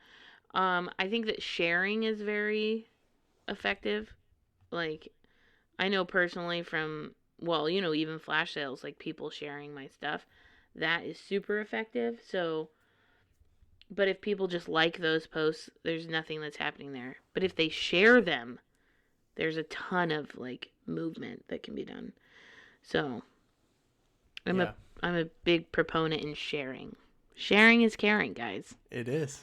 I think that sharing is very effective. Like I know personally from well, even flash sales, like people sharing my stuff, that is super effective. So but if people just like those posts, there's nothing that's happening there. But if they share them, there's a ton of like movement that can be done. So I'm a Yeah, I'm a big proponent in sharing. Sharing is caring, guys. it is.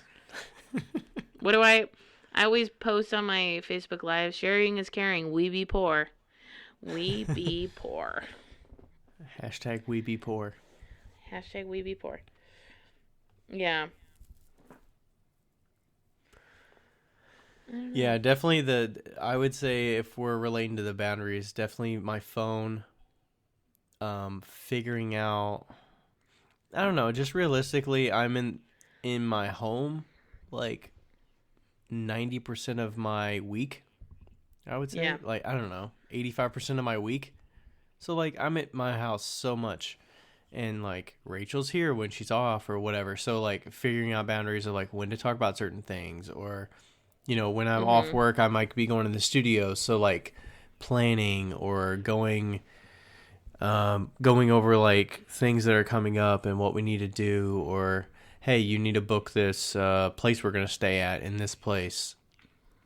What do I always post on my Facebook Live, sharing is caring. We be poor. We be poor. Hashtag we be poor. Hashtag we be poor. Yeah. I don't know. Yeah, definitely I would say if we're relating to the boundaries, definitely my phone figuring out I don't know, just realistically I'm in my home like 90% of my week, I would say. Yeah. Like I don't know, 85% of my week. So like I'm at my house so much and like Rachel's here when she's off or whatever. So like figuring out boundaries of like when to talk about certain things or when I'm off Mhm. work I might be going to the studio, so like planning or going over like things that are coming up and what we need to do or hey, you need to book this place we're going to stay at in this place.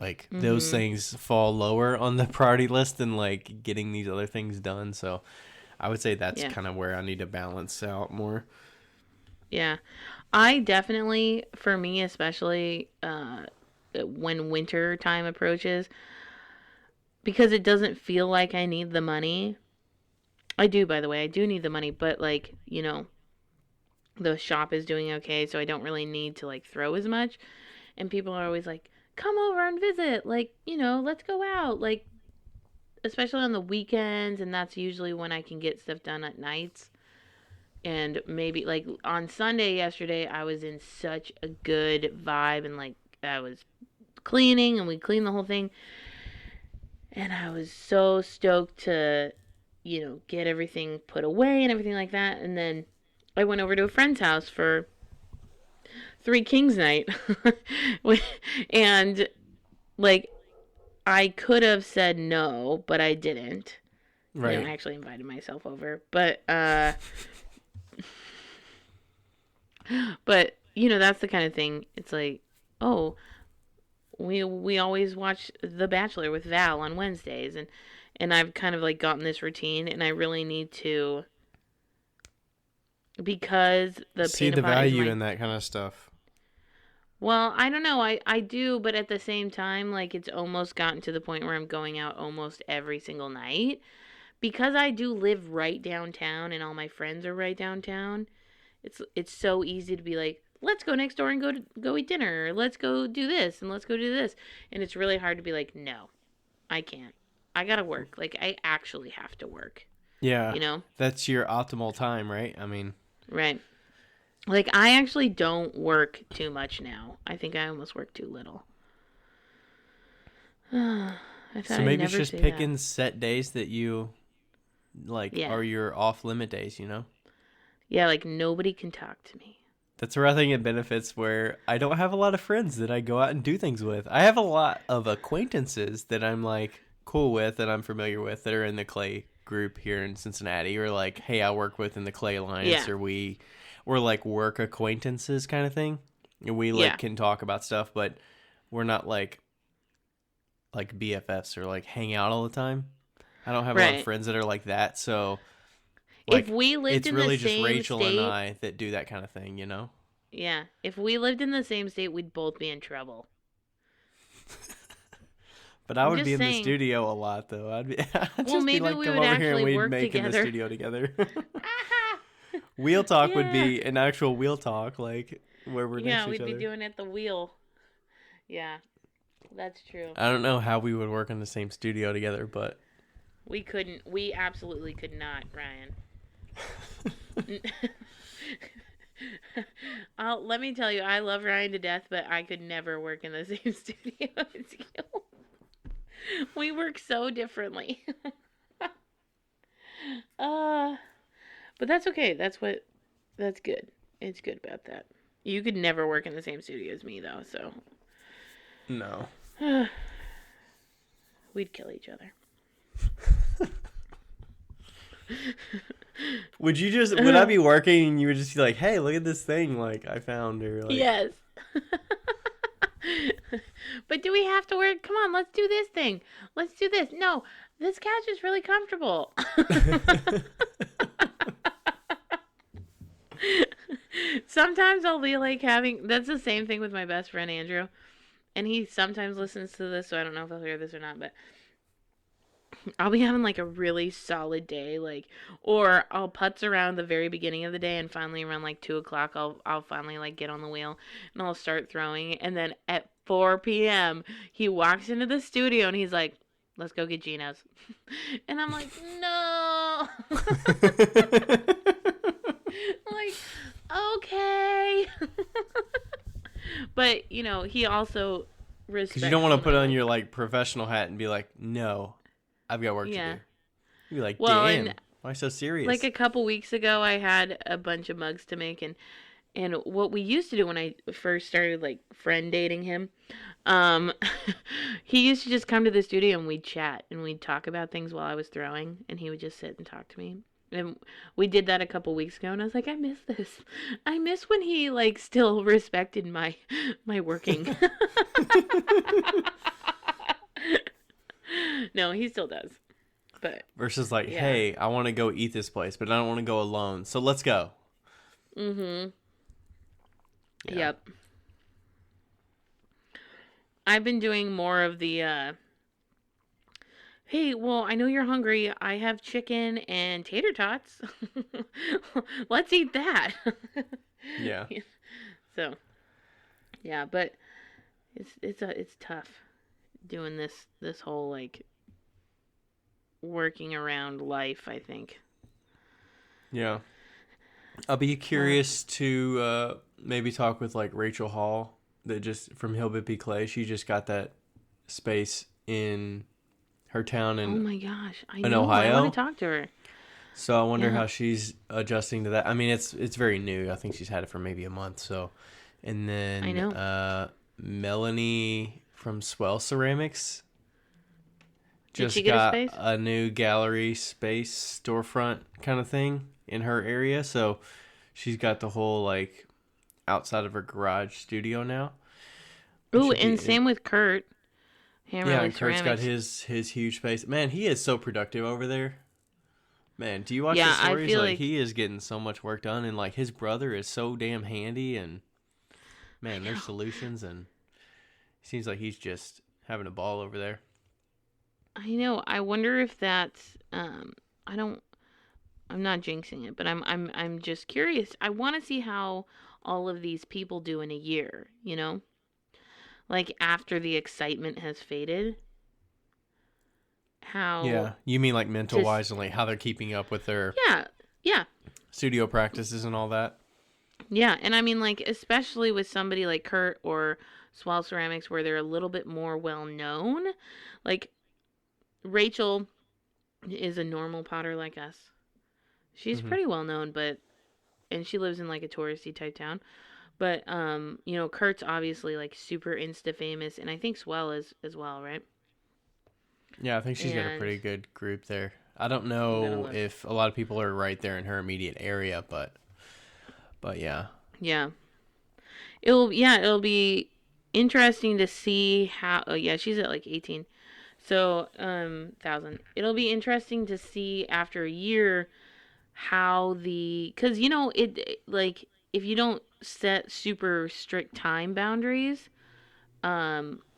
Like those Mhm. things fall lower on the priority list than like getting these other things done. So I would say that's Yeah. kind of where I need to balance out more. Yeah. I definitely, for me especially, when winter time approaches, because it doesn't feel like I need the money. I do, by the way, I do need the money, but like, the shop is doing okay, so I don't really need to like throw as much. And people are always like, come over and visit, like, let's go out, like, especially on the weekends, and that's usually when I can get stuff done at nights. And maybe like on Sunday yesterday, I was in such a good vibe, and like I was cleaning, and we cleaned the whole thing, and I was so stoked to, get everything put away and everything like that. And then I went over to a friend's house for Three Kings night, and like I could have said no, but I didn't. I Right. actually invited myself over, but that's the kind of thing. It's like, oh, we always watch The Bachelor with Val on Wednesdays, and I've kind of like gotten this routine, and I really need to, because the See Pain the Pot is value my. in that kind of stuff. Well, I don't know. I do, but at the same time, like it's almost gotten to the point where I'm going out almost every single night because I do live right downtown and all my friends are right downtown, it's so easy to be like, let's go next door and go eat dinner, or let's go do this and let's go do this. And it's really hard to be like, no, I can't. I gotta work. Like, I actually have to work. Yeah. You know? That's your optimal time, right? I mean, Right. Like, I actually don't work too much now. I think I almost work too little. I thought so I'd maybe it's never just say picking set days that you like Yeah. are your off limit days, you know? Yeah, like nobody can talk to me. That's where I think it benefits where I don't have a lot of friends that I go out and do things with. I have a lot of acquaintances that I'm like cool with, that I'm familiar with, that are in the Clay group here in Cincinnati, or like, hey, I work with in the Clay Alliance, Yeah. or we're like work acquaintances kind of thing. And we like Yeah. can talk about stuff, but we're not like BFFs or like hang out all the time. I don't have a lot of Right. friends that are like that, so like If we lived it's in really the just same Rachel state, and I that do that kind of thing, you know? yeah, if we lived in the same state, we'd both be in trouble. But I I'm would just be in the saying. studio a lot, though. I'd just Well, be maybe like, we come would over here and actually we'd work make in the together. studio together. Wheel talk would Yeah. be an actual wheel talk, like where we're next Yeah, to each we'd be other. doing it at the wheel. Yeah, that's true. I don't know how we would work in the same studio together, but We couldn't. We absolutely could not, Ryan. Let me tell you, I love Ryan to death, but I could never work in the same studio as you. We work so differently. But that's okay. That's good. It's good about that. You could never work in the same studio as me, though, so no. we'd kill each other. Would I be working and you would just be like, hey, look at this thing like I found, or like Yes. But do we have to work? Come on, let's do this thing. Let's do this. No, this couch is really comfortable. Sometimes I'll be like that's the same thing with my best friend Andrew. And he sometimes listens to this, so I don't know if he'll hear this or not, but I'll be having like a really solid day, like, or I'll putz around the very beginning of the day, and finally around like 2:00, I'll finally like get on the wheel and I'll start throwing. And then at 4 p.m. he walks into the studio and he's like, "Let's go get Gino's," and I'm like, "No." Like, okay. But he also respects. because you don't want to when put I, on like- your like professional hat and be like, no, I've got work to Yeah. do. You'd be like, Well, damn, and why so serious? like a couple weeks ago, I had a bunch of mugs to make, and what we used to do when I first started like friend dating him, he used to just come to the studio and we'd chat and we'd talk about things while I was throwing, and he would just sit and talk to me. And we did that a couple weeks ago, and I was like, I miss this. I miss when he like still respected my working. No, he still does. But Versus like, yeah. hey, I want to go eat this place, but I don't want to go alone, so let's go. Mm-hmm. Yeah. Yep. I've been doing more of the hey, well, I know you're hungry. I have chicken and tater tots. Let's eat that. Yeah. So, yeah, but it's tough doing this whole like working around life, I think. Yeah. I'll be curious to maybe talk with like Rachel Hall, that just from Hill Bippy Clay. She just got that space in her town Oh in my gosh, I in know. I Ohio. want to talk to her. So I wonder Yeah. how she's adjusting to that. I mean, it's very new. I think she's had it for maybe a month. So, and then I know. Melanie from Swell Ceramics Did just she get a got space? a new gallery space storefront kind of thing in her area. So she's got the whole like outside of her garage studio now. which Ooh, should be- and same with Kurt. yeah, Hammerly and Kurt's got Ceramics. his huge space. Man, he is so productive over there. Man, do you watch Yeah, the I stories? feel Like like- he is getting so much work done, and like his brother is so damn handy, and man, their know. solutions, and seems like he's just having a ball over there. I know. I wonder if that's I don't. I'm not jinxing it, but I'm just curious. I want to see how all of these people do in a year. You know, like after the excitement has faded, how Yeah, you mean like mental to wise and like how they're keeping up with their yeah, yeah, studio practices and all that. yeah. And I mean, like especially with somebody like Kurt or Swell Ceramics, where they're a little bit more well known. Like Rachel is a normal potter like us. She's Hmm. pretty well known, but and she lives in like a touristy type town. But you know, Kurt's obviously like super insta famous, and I think Swell is as well, right? Yeah, I think she's got a And pretty good group there. I don't I'm gonna know look. if a lot of people are right there in her immediate area, but yeah. Yeah, it'll be interesting to see how. Oh yeah, she's at like 18. So thousand. It'll be interesting to see after a year how because you know like if you don't set super strict time boundaries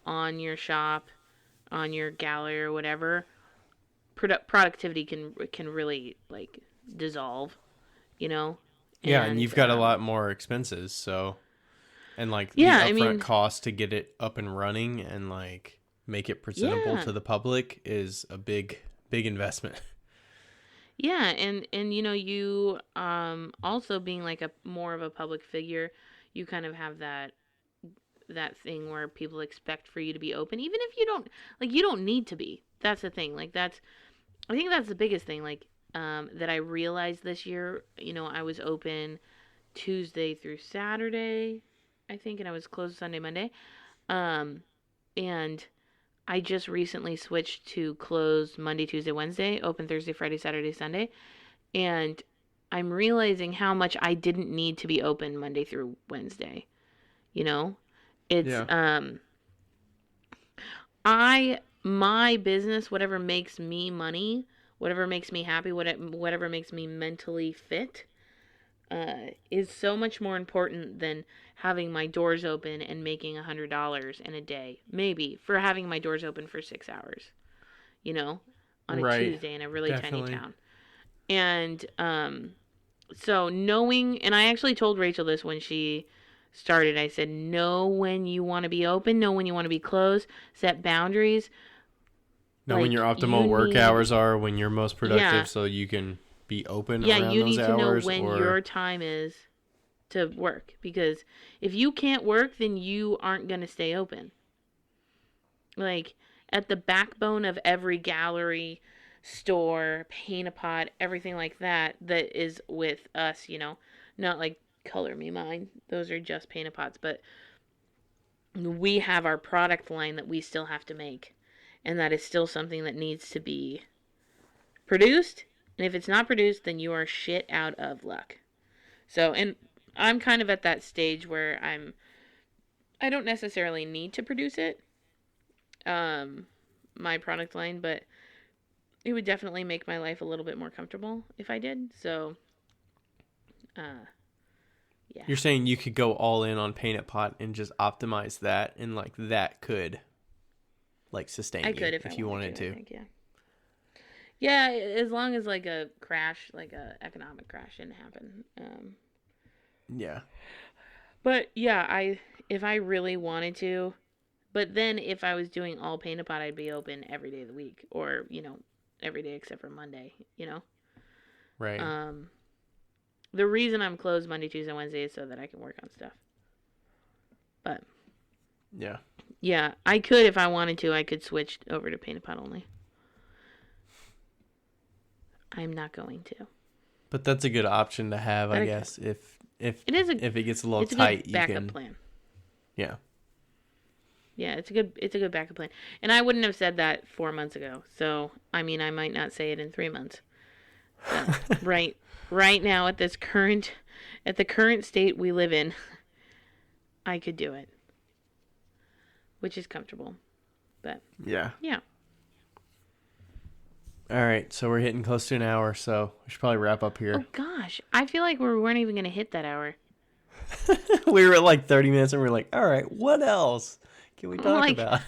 on your shop, on your gallery or whatever, productivity can really like dissolve, you know. Yeah, and And you've got a lot more expenses, so and like the yeah, I upfront mean, cost to get it up and running and like make it presentable yeah, to the public is a big investment. yeah, and you know, you also being like a more of a public figure, you kind of have that thing where people expect for you to be open even if you don't, like, you don't need to be. That's the thing. Like that's, I think that's the biggest thing, like that I realized this year. You know, I was open Tuesday through Saturday, I think, and I was closed Sunday, Monday. Um, and I just recently switched to closed Monday, Tuesday, Wednesday, open Thursday, Friday, Saturday, Sunday. And I'm realizing how much I didn't need to be open Monday through Wednesday. You know, it's Yeah. my business, whatever makes me money, whatever makes me happy, whatever makes me mentally fit, is so much more important than having my doors open and making $100 in a day, maybe for having my doors open for 6 hours, you know, on a Right. Tuesday in a really tiny Definitely. town. And so knowing, and I actually told Rachel this when she started. I said, know when you want to be open, know when you want to be closed, set boundaries. Know when Like your you optimal work need, hours are, when you're most yeah, productive so you can be open yeah, around you those need to know hours when or your time is to work, because if you can't work, then you aren't going to stay open. Like at the backbone of every gallery, store, paint a pot, everything like that, that is with us, you know, not like Color Me Mine. Those are just paint a pots, but we have our product line that we still have to make. And that is still something that needs to be produced. And if it's not produced, then you are shit out of luck. So, and I'm kind of at that stage where I don't necessarily need to produce it, my product line, but it would definitely make my life a little bit more comfortable if I did. So, uh, yeah, you're saying you could go all in on Paint It Pot and just optimize that and like that could like sustain I you could if I if you wanted wanted to. I to. think, yeah, yeah, as long as like a crash, like a economic crash, didn't happen. Yeah. But yeah, if I really wanted to, but then if I was doing all paint a pot, I'd be open every day of the week, or you know, every day except for Monday. You know, Right. um, the reason I'm closed Monday, Tuesday, Wednesday is so that I can work on stuff. But Yeah. yeah, I could if I wanted to. I could switch over to paint a pot only. I'm not going to. But that's a good option to have, But I I guess. If It is if it gets a little it's a tight, good you backup can. plan. Yeah. Yeah, it's a good backup plan. And I wouldn't have said that 4 months ago. So I mean, I might not say it in 3 months. But right now at the current state we live in, I could do it, which is comfortable. But Yeah. yeah. All right. So we're hitting close to an hour, so we should probably wrap up Oh here. gosh, I feel like we weren't even gonna hit that hour. We were at like 30 minutes and we are like, all right, what else can we I'm talk like, about?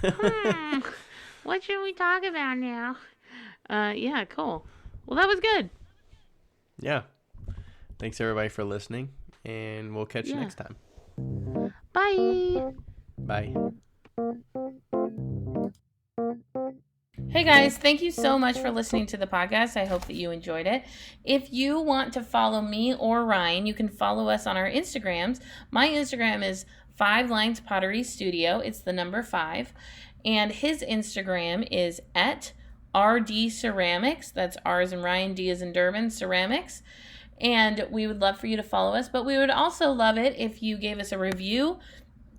what should we talk about now? Yeah, cool. Well, that was good. Yeah. Thanks everybody for listening, and we'll catch you next time. Bye. Bye. Hey guys, thank you so much for listening to the podcast. I hope that you enjoyed it. If you want to follow me or Ryan, you can follow us on our Instagrams. My Instagram is 5 Lines Pottery Studio. It's the number 5. And his Instagram is at RD Ceramics. That's R as in Ryan, D as in Durban, Ceramics. And we would love for you to follow us, but we would also love it if you gave us a review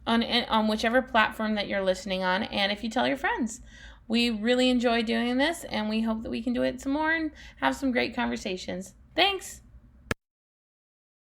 on whichever platform that you're listening on, and if you tell your friends. We really enjoy doing this, and we hope that we can do it some more and have some great conversations. Thanks!